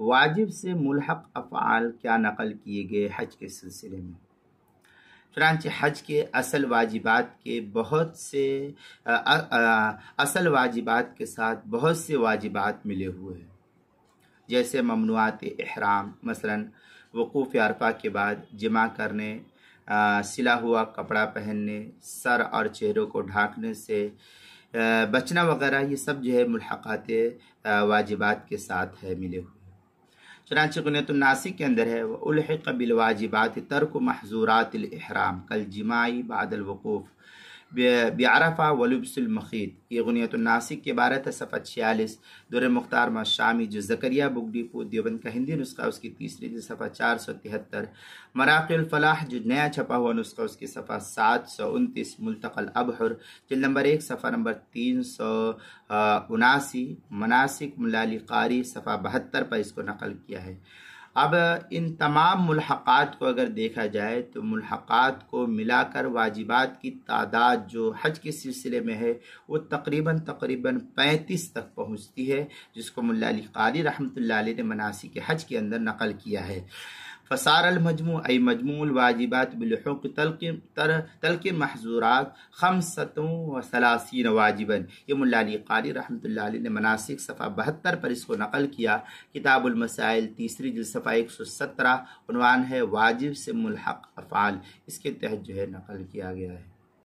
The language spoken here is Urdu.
واجب سے ملحق افعال کیا نقل کیے گئے حج کے سلسلے میں۔ چنانچہ حج کے اصل واجبات کے ساتھ بہت سے واجبات ملے ہوئے ہیں، جیسے ممنوعات احرام، مثلا وقوف عرفہ کے بعد جمع کرنے، سلا ہوا کپڑا پہننے، سر اور چہروں کو ڈھانکنے سے بچنا وغیرہ، یہ سب جو ہے ملحقات واجبات کے ساتھ ہے ملے ہوئے۔ چنانچہ غنیۃ الناسک کے اندر ہے وَأُلْحِقَ بِالْوَاجِبَاتِ تَرْكُ مَحْظُورَاتِ الْإِحْرَامِ كَالْجِمَاعِ بَعْدَ الْوُقُوفِ بعرفہ ولبس المخیط، یہ غنیۃ الناسک کے عبارت ہے، صفحہ 46۔ دور مختار شامی جو زکریہ بک ڈپو دیوبند کا ہندی نسخہ، اس کی تیسری جلد صفحہ 473۔ مراقی الفلاح جو نیا چھپا ہوا نسخہ، اس کی صفحہ 729۔ ملتقى الابحر جلد نمبر 1 صفحہ نمبر 379۔ مناسک ملا علی قاری صفحہ 72 پر اس کو نقل کیا ہے۔ اب ان تمام ملحقات کو اگر دیکھا جائے تو ملحقات کو ملا کر واجبات کی تعداد جو حج کے سلسلے میں ہے وہ تقریباً 35 تک پہنچتی ہے، جس کو ملا علی قاری رحمۃ اللہ علیہ نے مناسک حج کے اندر نقل کیا ہے۔ فصار المجموع ای مجموع الواجبات بلحوق تلک محظورات 35 واجبا، یہ ملا علی قاری رحمۃ اللہ علیہ نے مناسک صفحہ 72 پر اس کو نقل کیا۔ کتاب المسائل تیسری جلد صفحہ 117، عنوان ہے واجب سے ملحق افعال، اس کے تحت جو ہے نقل کیا گیا ہے۔